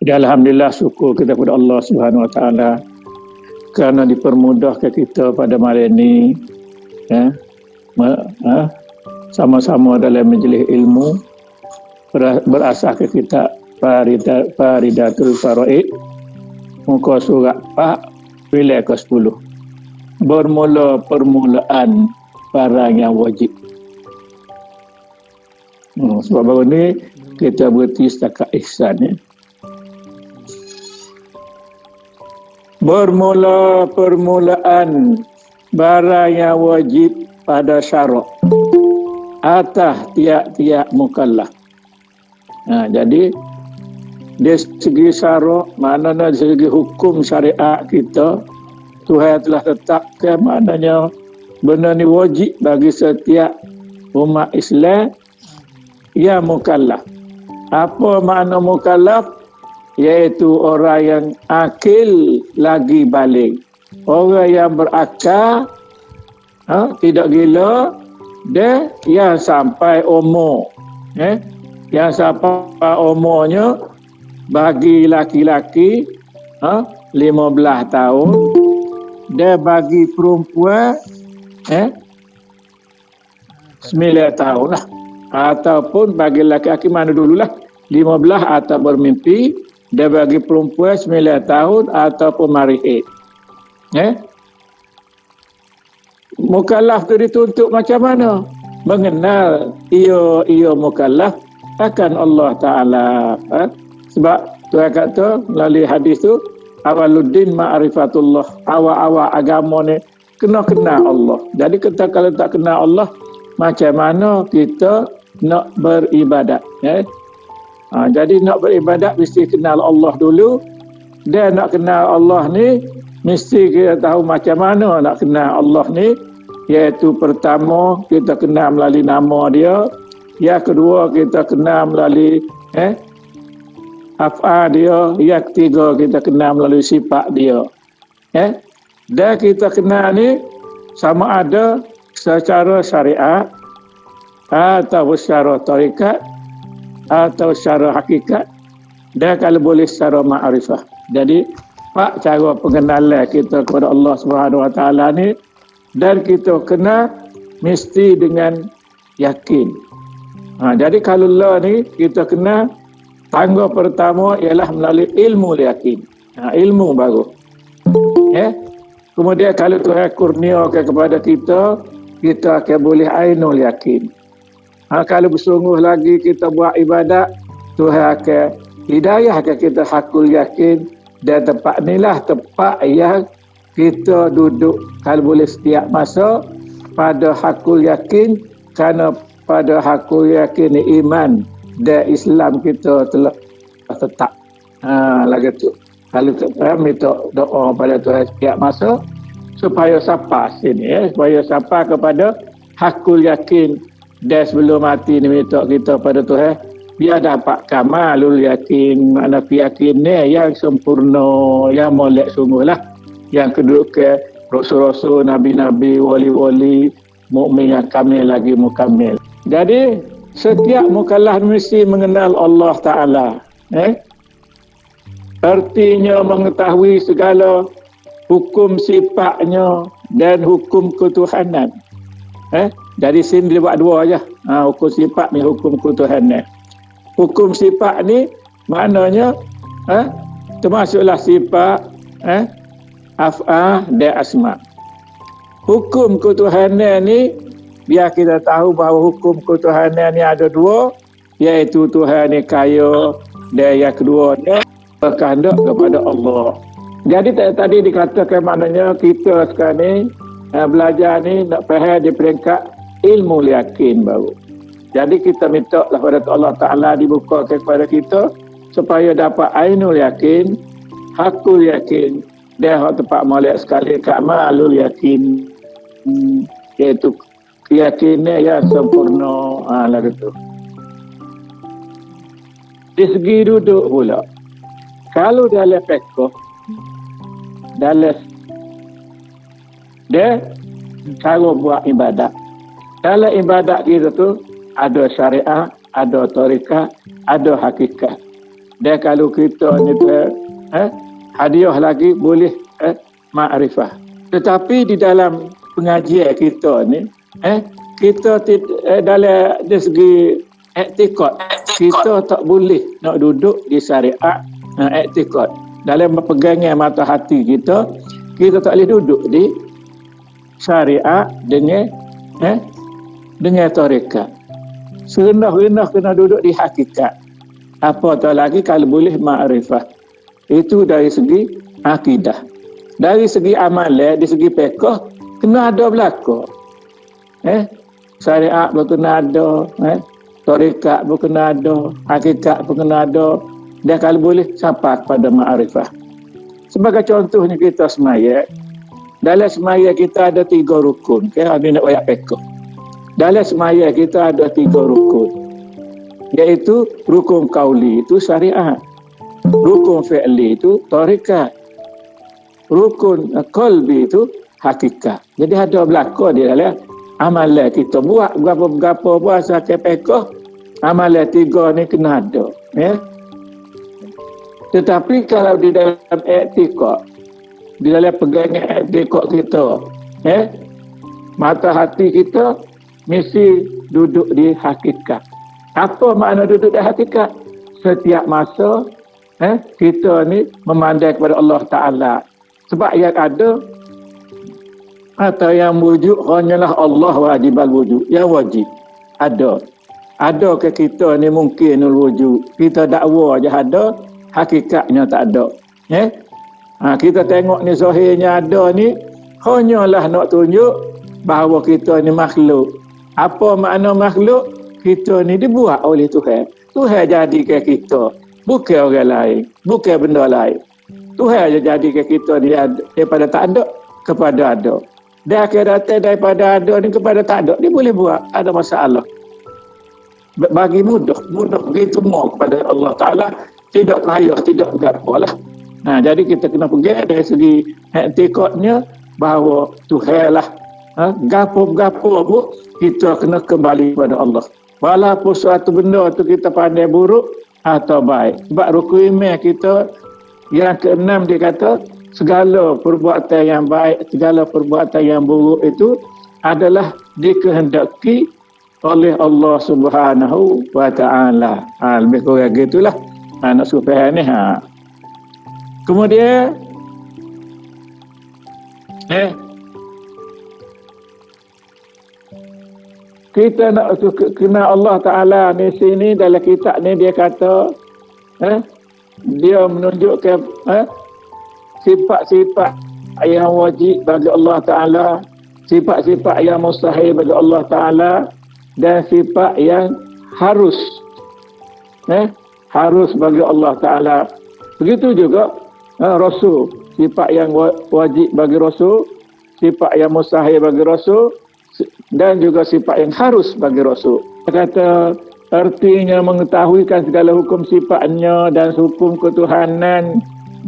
Alhamdulillah, syukur kita kepada Allah Subhanahu Wa Taala kerana dipermudahkan kita pada malam ini sama-sama dalam majlis ilmu berasaskan kitab Faridatul Faraid muka surat 4 wilayah ke-10 bermula permulaan barang yang wajib. Sebab baru ni kita berhenti setakat ihsan ya. Bermula permulaan barang yang wajib pada syarak atas tiap-tiap mukallaf. Jadi dari segi syarak, maknanya dari segi hukum syariat kita, Tuhan telah tetapkan maknanya benda ni wajib bagi setiap umat Islam yang mukallaf. Apa makna mukallaf? Iaitu orang yang akil lagi balik, orang yang berakal, tidak gila, dan yang sampai umur, yang sampai umurnya bagi laki-laki 15 tahun, dan bagi perempuan 9 tahun lah, ataupun bagi laki-laki mana dululah 15 atau bermimpi, dia bagi perempuan 9 tahun ataupun marihid. Mukallaf tu dituntut macam mana? Mengenal ia mukallaf akan Allah Ta'ala. Sebab Tuhan kata melalui hadis tu, awaluddin ma'rifatullah, awal-awal agama ni kena kenal Allah. Jadi kita kalau tak kenal Allah, macam mana kita nak beribadat? Jadi nak beribadat mesti kenal Allah dulu. Dan nak kenal Allah ni mesti kita tahu macam mana nak kenal Allah ni. Iaitu pertama kita kenal melalui nama dia. Yang kedua kita kenal melalui af'al dia. Yang ketiga kita kenal melalui sifat dia. Dan kita kenal ni sama ada secara syariat atau secara tarikat atau secara hakikat, dan kalau boleh secara ma'rifah. Jadi cara pengenalan kita kepada Allah Subhanahu Wa Taala ni, dan kita kenal mesti dengan yakin. Jadi kalau Allah ni kita kenal, tangga pertama ialah melalui ilmu yakin. Ilmu baru. Kemudian kalau Tuhan kurniakan kepada kita, kita akan boleh ainul yakin. Kalau bersungguh lagi kita buat ibadat, Tuhan akan hidayahkan kita hakul yakin, dan tempat inilah tempat yang kita duduk kalau boleh setiap masa pada hakul yakin, kerana pada hakul yakin ni iman dan Islam kita telah tetap. Lagi tu kalau kita minta doa pada Tuhan setiap masa supaya sampai sini, supaya sampai kepada hakul yakin. Dan sebelum mati ni minta kita pada Tuhan biar dapat kamalul yakin, makna keyakinan yang sempurna, yang molek sungguhlah, yang kedua ke rasul-rasul, nabi-nabi, wali-wali, mukmin yang kamil lagi mukamil. Jadi setiap mukallaf mesti mengenal Allah Ta'ala. Artinya mengetahui segala hukum sifatnya dan hukum ketuhanan. Dari sini dia buat dua aja. Hukum sifat ni hukum ketuhanan. Hukum sifat ni maknanya termasuklah sifat af'al dan asma. Hukum ketuhanan ni biar kita tahu bahawa hukum ketuhanan ni ada dua, iaitu Tuhan ni kaya, dan yang keduanya berkehendak kepada Allah. Jadi tadi dikatakan maknanya kita sekarang ni belajar ni nak faham di peringkat ilmu yakin baru. Jadi kita minta kepada Allah Ta'ala dibukakan kepada kita supaya dapat ainul yakin, hakul yakin, dan tempat molek sekali kamalul yakin, iaitu keyakinan yang sempurna. Lagu tu. Di segi duduk pula, kalau dalam fiqh, dalam cara buat ibadat. Dalam ibadat kita tu ada syariat, ada tarikat, ada hakikat. Dan kalau kita ni hadiah lagi boleh ma'rifah. Tetapi di dalam pengajian kita ni kita dalam dari segi etikot kita tak boleh nak duduk di syariat etikot. Dalam pegangan mata hati kita tak boleh duduk di syariat dengan tarikat. Serendah-rendah kena duduk di hakikat. Apatah lagi kalau boleh ma'rifah. Itu dari segi akidah. Dari segi amalan, dari segi fiqh kena ada belaka. Syariat pun kena ada, tarikat pun kena ada, hakikat pun kena ada. Dan kalau boleh sampai kepada ma'rifah. Sebagai contohnya kita semaya. Dalam semaya kita ada 3 rukun. Ini nak ayat fiqh. Dalam semaya kita ada 3 rukun. Iaitu rukun qauli itu syariat. Rukun fi'li itu tarikat. Rukun qalbi itu hakikat. Jadi ada belaka di dalam amalan kita. Buat berapa-berapa puasa ke fiqh, amalan 3 ni kena ada. Tetapi kalau di dalam etikot, di dalam pegangan etikot kita, mata hati kita mesti duduk di hakikat. Apa makna duduk di hakikat? Setiap masa kita ni memandai kepada Allah Ta'ala. Sebab yang ada atau yang wujud hanyalah Allah wajibal wujud. Yang wajib ada. Ada ke kita ni mungkin wujud. Kita dakwa je ada, hakikatnya tak ada. Kita tengok ni zahirnya ada ni, hanyalah nak tunjuk bahawa kita ni makhluk. Apa makna makhluk? Kita ni dibuat oleh Tuhan. Tuhan jadikan kita. Bukan orang lain. Bukan benda lain. Tuhan je jadikan kita ni daripada tak ada kepada ada. Dan akhirnya daripada ada ni kepada tak ada. Dia boleh buat. Ada masalah. Bagi mudah begitu mau kepada Allah Ta'ala. Tidak payah, tidak gapalah. Jadi kita kena pergi dari segi etikotnya bahawa Tuhan lah. Gapo-gapo pun kita kena kembali kepada Allah. Walaupun suatu benda tu kita pandai buruk atau baik. Sebab rukun iman kita yang ke-6 dia kata segala perbuatan yang baik, segala perbuatan yang buruk itu adalah dikehendaki oleh Allah Subhanahu wa Ta'ala. Lebih kurang gitulah. Nak supaya ni. Kemudian kita nak kena Allah Ta'ala ni sini dalam kitab ni dia kata dia menunjukkan sifat-sifat yang wajib bagi Allah Ta'ala, sifat-sifat yang mustahil bagi Allah Ta'ala dan sifat yang harus bagi Allah Ta'ala. Begitu juga Rasul, sifat yang wajib bagi Rasul, sifat yang mustahil bagi Rasul dan juga sifat yang harus bagi Rasul. Dia kata artinya mengetahuikan segala hukum sifatnya dan hukum ketuhanan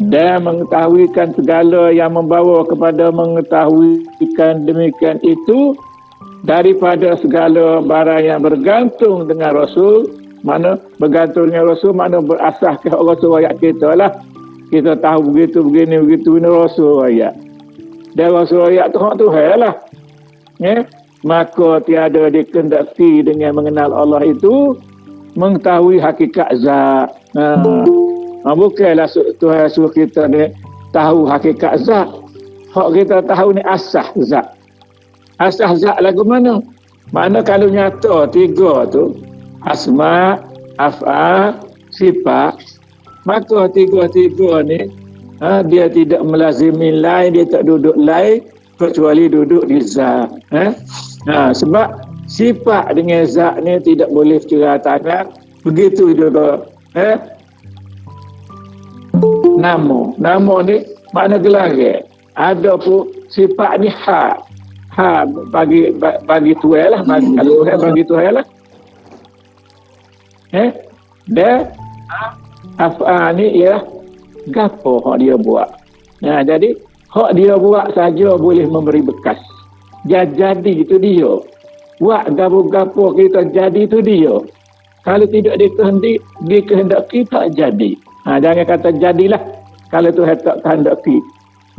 dan mengetahuikan segala yang membawa kepada mengetahuikan demikian itu daripada segala barang yang bergantung dengan Rasul. Mana bergantung dengan Rasul, mana berasaskan Rasul ayat kita lah. Kita tahu begitu, begini, begitu, ini Rasul ayat. Dan Rasul ayat Tuhan lah. Maka tiada dikendaki dengan mengenal Allah itu mengetahui hakikat zat. Bukanlah Tuhan suruh kita ni tahu hakikat zat. Hak kita tahu ni asas zat. Asas zat lagu mana? Mana kalau nyata 3 tu asma, af'al, sifat, maka 3 ni dia tidak melazimi lain, dia tak duduk lain kecuali duduk di zat. Sebab sifat dengan zat ni tidak boleh cerah tangan. Begitu juga nama ni makna gelar. Ada pun sifat ni hak bagi Tuhan lah, kalau bagi Tuhan lah. Dan af'al ni ialah gapo hak dia buat. Jadi hak dia buat saja boleh memberi bekas. jadi itu dia. Buat gapo-gapo kita jadi itu dia. Kalau tidak dikehendaki tak jadi. Jangan kata jadilah kalau Tuhan tak kehendaki.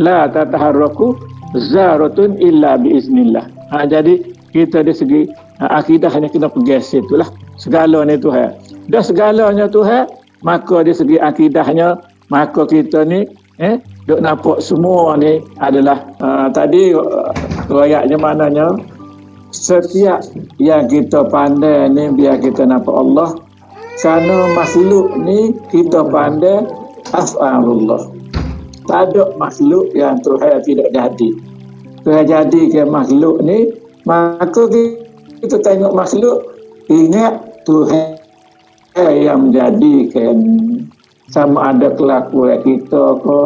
La tataharraku zaratun illa biiznillah. Jadi kita dari segi akidahnya kena pergeser itulah. Segalanya Tuhan. Dah segalanya Tuhan, maka dari segi akidahnya, maka kita ni duk nampak semua ni adalah tadi ayatnya maknanya setiap yang kita pandai ni biar kita nampak Allah. Kerana makhluk ni kita pandai af'alullah. Tak ada makhluk yang Tuhan tidak jadi. Tuhan jadi ke makhluk ni, maka kita tengok makhluk, ingat Tuhan yang menjadikan, sama ada kelakuan kita ke,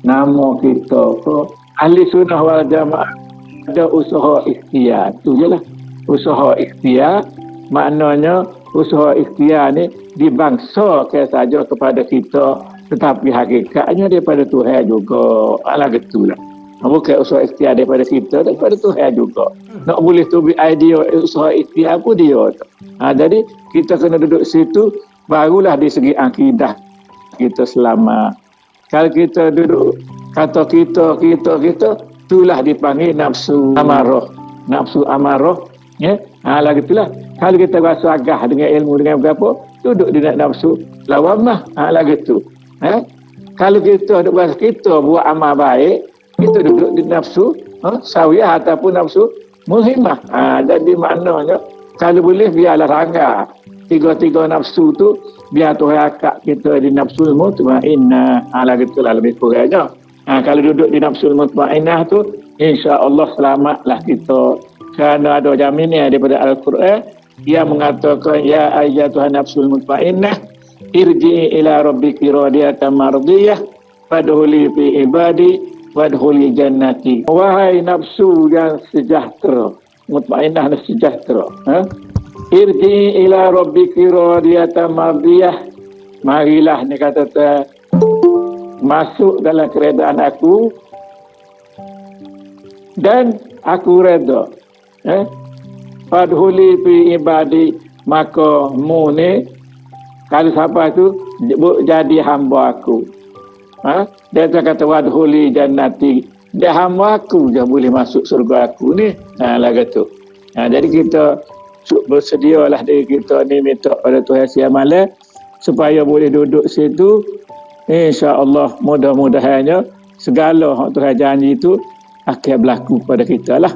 nama kita ke. Ahli sunnah wal jamaah ada usaha ikhtiar. Tu je lah. Usaha ikhtiar, maknanya usaha ikhtiar ni dibangsakan saja kepada kita, tetapi hakikatnya daripada Tuhan juga. Alah gitulah. Bukan usaha ikhtiar daripada kita, daripada Tuhan juga. Nak boleh tu idea usaha ikhtiar pun dia tu. Jadi kita kena duduk situ, barulah di segi akidah kita selamat. Kalau kita duduk kata kita, itulah dipanggil nafsu amarah. Nafsu amarah, ya. Lah gitulah. Kalau kita rasa agah dengan ilmu dengan berapa, duduk di nafsu lawamah. Lah gitu. Kalau kita duduk rasa kita buat amal baik, kita duduk di nafsu sawiyah ataupun nafsu mulhimah. Jadi maknanya kalau boleh biarlah rangga tiga-tiga nafsu tu, biar Tuhan akak kita di nafsul mutmainnah. Lah gitulah lebih kurangnya. Kalau duduk di nafsul mutmainnah tu, insya-Allah selamatlah kita. Kerana ada jaminan daripada Al-Quran yang mengatakan ya ayyatuhan nafsul mutmainnah irji'i ila rabbiki radiyatan mardiyah fadkhuli fi ibadi wadkhuli jannati. Wahai nafsu yang sejahtera, mutmainnah dan sejahtera, irji'i ila rabbiki radiyatan mardiyah, marilah ni kata masuk dalam keredaan aku dan aku redha. Fadhuli fi ibadi, maka mu ni kalau siapa tu jadi hamba aku. Dia kata wadhuli jannati, dia hamba aku je boleh masuk surga aku ni. Lah gitu. Jadi kita bersedialah diri kita ni minta pada Tuhan Yang Maha supaya boleh duduk situ. InsyaAllah mudah-mudahannya segala yang Tuhan janji itu akan berlaku pada kita lah.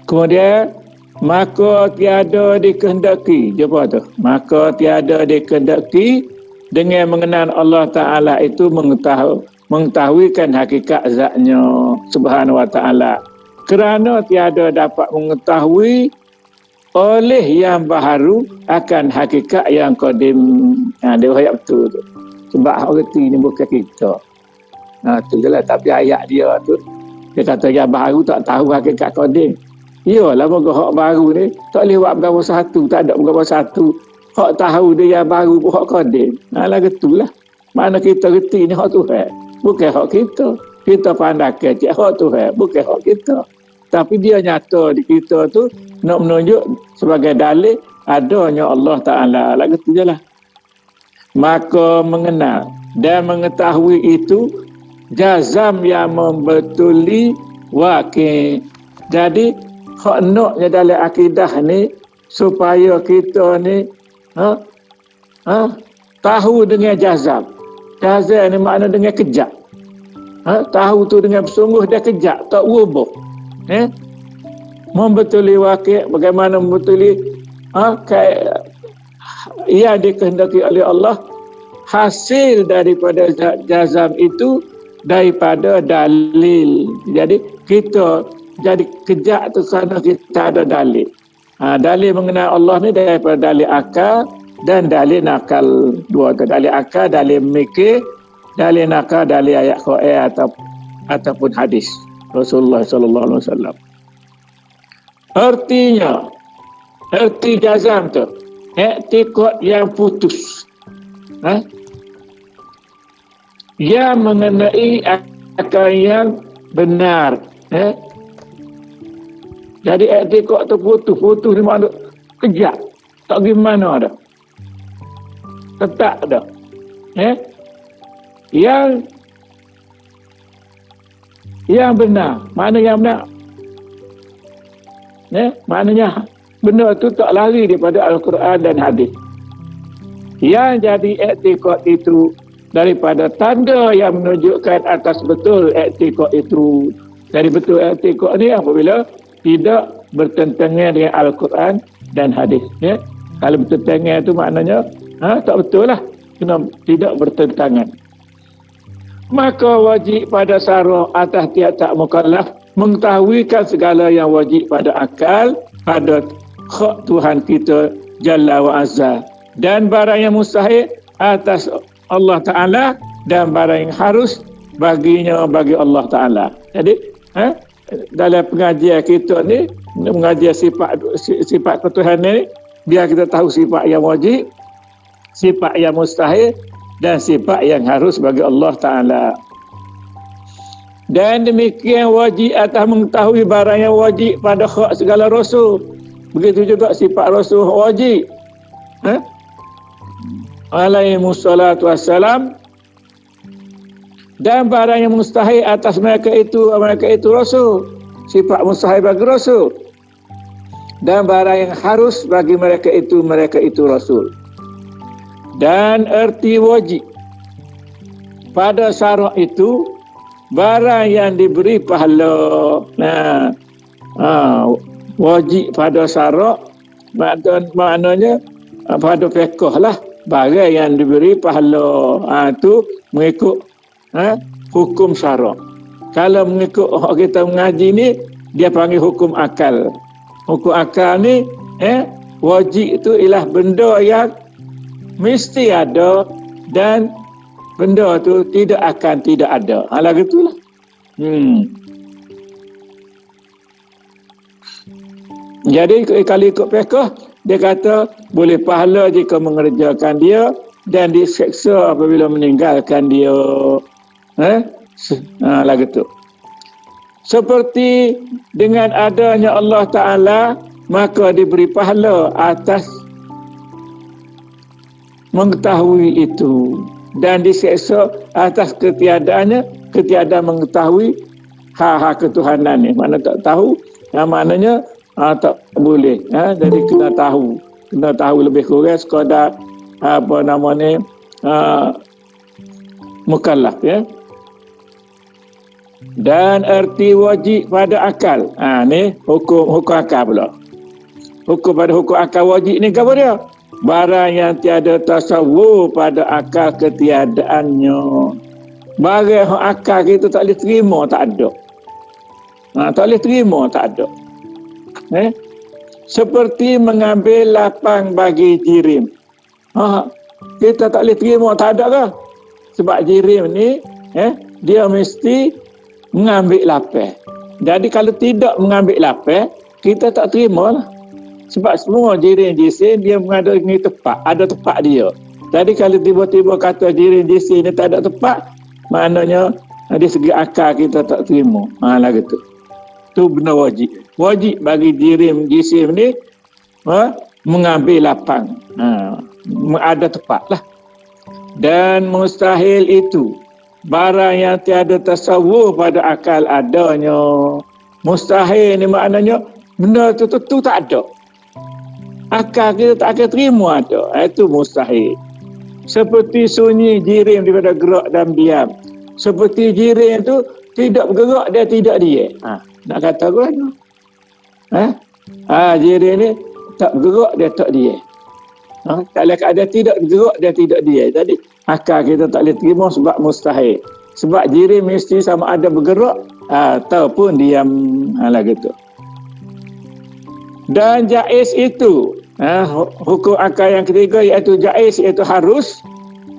Kemudian maka tiada dikehendaki, apa tu? Maka tiada dikehendaki dengan mengenal Allah Ta'ala itu mengetahuikan hakikat zatnya subhanahu wa ta'ala. Kerana tiada dapat mengetahui oleh yang baharu akan hakikat yang qadim. Dia ayat betul tu. Sebab hak reti ni bukan kita. Tu je lah. Tapi ayat dia tu, dia kata yang baharu tak tahu hakikat qadim. Iyalah, moga hak baru ni tak lewat berapa satu, tak ada berapa satu. Hak tahu dia yang baru pun hak qadim. Lah gitulah. Mana kita reti ni hak Tuhan, bukan hak kita. Kita pandai cek hak Tuhan, bukan hak kita. Tapi dia nyata di kita tu nak menunjuk sebagai dalil adanya Allah Ta'ala. Lah gitu je lah. Maka mengenal dan mengetahui itu jazam yang membetuli wakil. Jadi hak naknya dalam akidah ni supaya kita ni tahu dengan jazam. Jazam ni makna dengan kejap. Tahu tu dengan bersungguh dia kejap, tak ubah. Membetuli wakil, bagaimana membetuli ia dikehendaki oleh Allah, hasil daripada jazam itu daripada dalil. Jadi kita jadi kejak tu kerana kita ada dalil. Dalil mengenal Allah ni daripada dalil akal dan dalil nakal. Dua tu, dalil akal, dalil mikir, dalil nakal, dalil ayat Quran ataupun hadis Rasulullah sallallahu alaihi wasallam. Arti jazam tu i'tiqad yang putus. Yang mengenai akal yang benar. Jadi etikot tu putus ni makna kejap. Tak gimana dah. Tetap dah. Yang benar. Mana yang benar? Maknanya benda tu tak lari daripada Al-Quran dan hadis. Yang jadi etikot itu daripada tanda yang menunjukkan atas betul etikot itu. Dari betul etikot ni apabila tidak bertentangan dengan Al-Quran dan hadis. Kalau bertentangan itu maknanya tak betul lah. Kena tidak bertentangan. Maka wajib pada sara atas tiap-tiap mukallaf mengetahuikan segala yang wajib pada akal, pada hak Tuhan kita Jalla wa Azza, dan barang yang mustahil atas Allah Ta'ala, dan barang yang harus baginya bagi Allah Ta'ala. Jadi dalam pengajian kita ni, mengajian sifat ketuhanan ni, biar kita tahu sifat yang wajib, sifat yang mustahil, dan sifat yang harus bagi Allah Ta'ala. Dan demikian wajib atas mengetahui barang yang wajib pada hak segala rasul. Begitu juga sifat rasul wajib. Alaihissalatu wassalam. Dan barang yang mustahil atas mereka itu rasul. Sifat mustahil bagi rasul. Dan barang yang harus bagi mereka itu rasul. Dan erti wajib pada syarak itu barang yang diberi pahala. Wajib pada syarak maknanya pada fiqh lah, barang yang diberi pahala. Itu mengikut hukum syarak. Kalau mengikut kita mengaji ni, dia panggil hukum akal. Hukum akal ni wajib itu ialah benda yang mesti ada dan benda tu tidak akan tidak ada. Alah gitulah. Jadi kalau ikut fiqh, dia kata boleh pahala jika mengerjakan dia dan diseksa apabila meninggalkan dia. Alah gitu. Seperti dengan adanya Allah Ta'ala, maka diberi pahala atas mengetahui itu, dan diseksa atas ketiadaan mengetahui hak ketuhanan ni. Mana tak tahu, maknanya tak boleh. Jadi kena tahu lebih kurang sekadar mukallaf. Dan erti wajib pada akal. Ni hukum akal pula. Hukum pada hukum akal wajib ni apa dia? Barang yang tiada tasawur pada akal ketiadaannya. Barang akal kita tak boleh terima, tak ada. Tak boleh terima, tak ada. Seperti mengambil lapang bagi jirim. Kita tak boleh terima, tak ada ke? Sebab jirim ni dia mesti mengambil lapang. Jadi kalau tidak mengambil lapang, kita tak terima lah. Sebab semua jirim-jisim dia mengadakan tepat, ada tepat dia. Jadi kalau tiba-tiba kata jirim-jisim ni tak ada tepat, maknanya dari segi akal kita tak terima. Lah gitu. Tu benar wajib. Wajib bagi jirim-jisim ni mengambil lapang. Ada tepat lah. Dan mustahil itu barang yang tiada tasawur pada akal adanya. Mustahil ni maknanya benda tu tentu tak ada. Akal kita tak akan terima ada. Itu mustahil. Seperti sunyi jirim daripada gerak dan diam. Seperti jirim tu tidak bergerak, dia tidak diam. Nak kata apa? Jirim ni tak bergerak, dia tak diam. Kalau ada tidak bergerak, dia tidak diam. Jadi akal kita tak boleh terima sebab mustahil. Sebab jirim mesti sama ada bergerak ataupun diam. Lah gitu. Dan jaiz itu hukum akal yang ketiga, iaitu jaiz, iaitu harus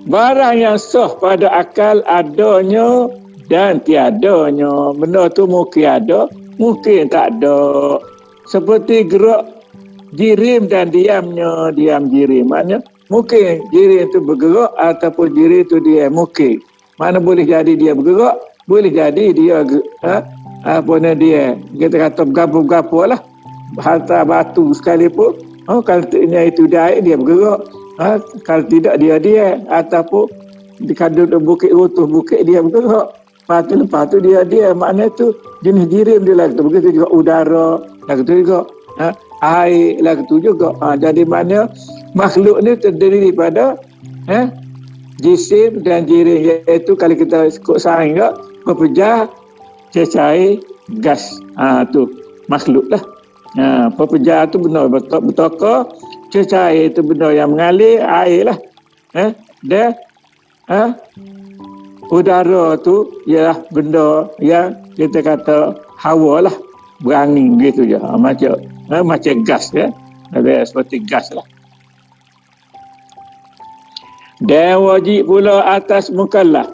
barang yang sah pada akal adanya dan tiadanya. Benda tu mungkin ada, mungkin tak ada. Seperti gerak jirim dan diamnya diam jirim. Maknanya mungkin jirim itu bergerak ataupun jirim itu diam. Mungkin. Mana boleh jadi dia bergerak, boleh jadi dia apa nama dia, kita kata bergapo-gapo lah, hantar batu sekalipun, kalau itu dia bergerak, kalau tidak dia ataupun di kadut bukit runtuh bukit dia bergerak. Lepas tu dia makna tu jenis jirim dia lagu tu. Begitu juga udara lagu tu juga, air lagu tu juga. Jadi makna makhluk ni terdiri daripada jisim dan jirim, iaitu kalau kita ikut sains juga pepejah, cecair, gas. Tu makhluk lah. Pepejah tu benda bertokar, cecair tu benda yang mengalir, air lah. Dan udara tu ialah benda yang kita kata hawa lah, berangin gitu je, macam gas ya, seperti gas lah. Dan wajib pula atas mukallaf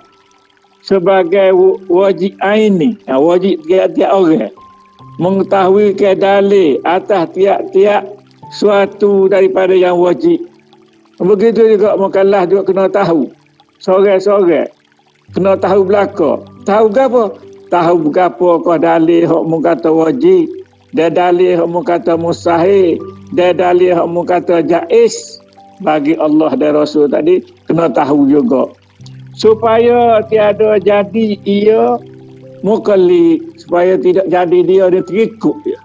sebagai wajib aini, wajib tiap-tiap orang mengetahui dalil atas tiap-tiap suatu daripada yang wajib. Begitu juga mukallaf juga kena tahu sorang-sorang, kena tahu belaka. Tahu gapo? Tahu gapo kau dalil hak mu kata wajib, dan dalil hak mu kata mustahil, dan dalil hak mu kata jaiz bagi Allah dan Rasul tadi, kena tahu juga. Supaya tiada jadi ia mukallid, supaya tidak jadi dia terikut dia.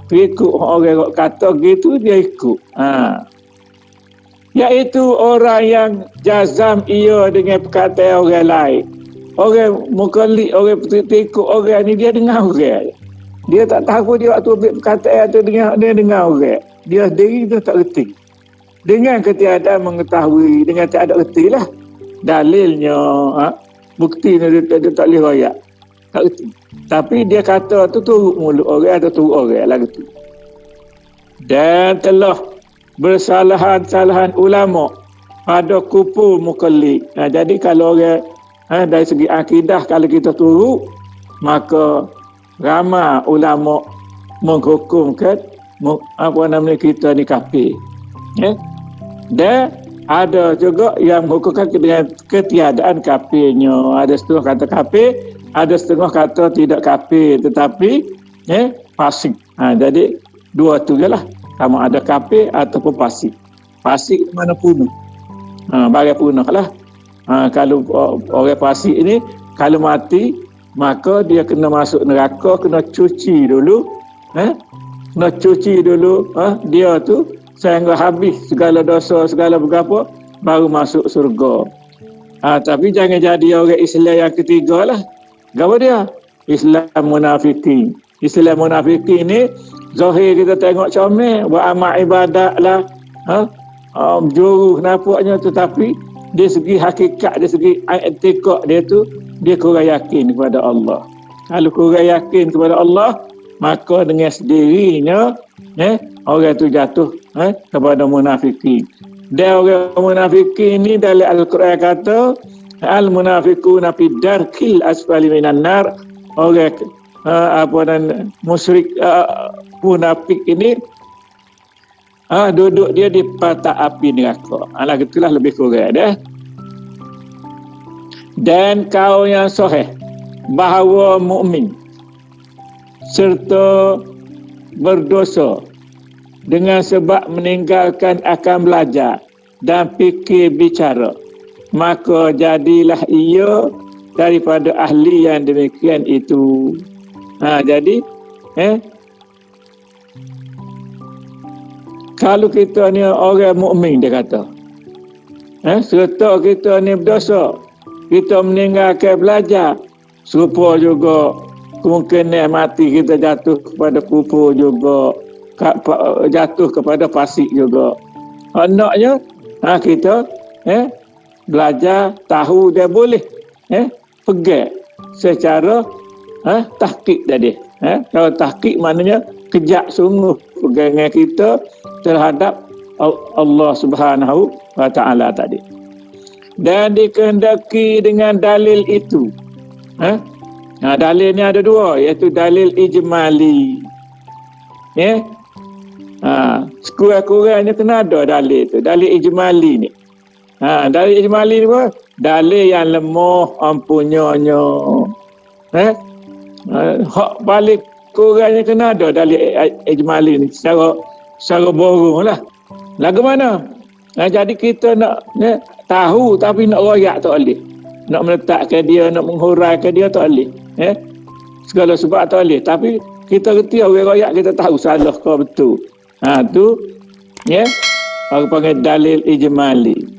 Terikut orang kata gitu dia ikut. Iaitu orang yang jazam ia dengan perkataan orang lain. Orang mukallid, orang terikut orang ni, dia dengar orang. Dia tak tahu dia waktu ambil perkataan tu dengar orang. Dia sendiri dia tak reti. Dengan ketiadaan mengetahui, dengan tak ada reti lah. Dalilnya, bukti dia tak boleh royak. Tak reti. Tapi dia kata tu turut mulut orang atau turut orang lah gitu. Dan telah bersalahan-salahan ulama pada kupu mukallid. Jadi kalau orang dari segi akidah, kalau kita turut, maka ramai ulama menghukumkan kita ni kafir. Dan ada juga yang menghukumkan dengan ketiadaan kafirnya. Ada setengah kata kafir, ada setengah kata tidak kafir, tetapi fasik. Jadi dua tu je lah, sama ada kafir ataupun fasik. Fasik mana punah, bagai punah lah. Kalau orang fasik ini kalau mati, maka dia kena masuk neraka, kena cuci dulu, kena cuci dulu dia tu sehingga habis segala dosa, segala berapa, baru masuk surga. Tapi jangan jadi orang Islam yang ketiga lah. Apa dia? Islam munafikin. Islam munafikin ni zahir kita tengok comel, buat amal ibadat lah, juru nampaknya, tetapi dari segi hakikat, dari segi etikad dia tu, dia kurang yakin kepada Allah. Kalau kurang yakin kepada Allah, maka dengan sendirinya orang tu jatuh kepada munafikin. Dan orang munafikin ni dalam Al-Quran kata, al-munafiquna fi darkil asfali minan nar. Orang dan musyrik munafik ini duduk dia di patak api neraka. Itulah lebih kurang dah. Dan kau yang sahih bahawa mukmin serta berdosa dengan sebab meninggalkan akan belajar dan fikir bicara, maka jadilah ia daripada ahli yang demikian itu. Jadi kalau kita ni orang mukmin, dia kata, serta kita ni berdosa, kita meninggalkan belajar, serupa juga kemungkinan mati kita jatuh kepada kufur juga, jatuh kepada fasik juga. Anaknya kita belajar, tahu dia boleh pegang secara tahqiq tadi. Kalau tahqiq maknanya kejak sungguh pegangan kita terhadap Allah Subhanahu wa Ta'ala tadi. Dan dikehendaki dengan dalil itu. Dalilnya ada dua, iaitu dalil ijmali. Sekurang-kurangnya kena ada dalil itu, dalil ijmali ni. Dalil ijmali ni apa? Dalil yang lemah ampunnya. Hak balik korangnya kena ada dalil ijmali ni secara borong lah. Lagu mana? Jadi kita nak tahu tapi nak royak tak boleh. Nak meletakkan dia, nak menghuraikan dia tak boleh. Segala sebab tak boleh. Tapi kita reti orang royak, kita tahu salah ke betul. Tu, apa panggil dalil ijmali.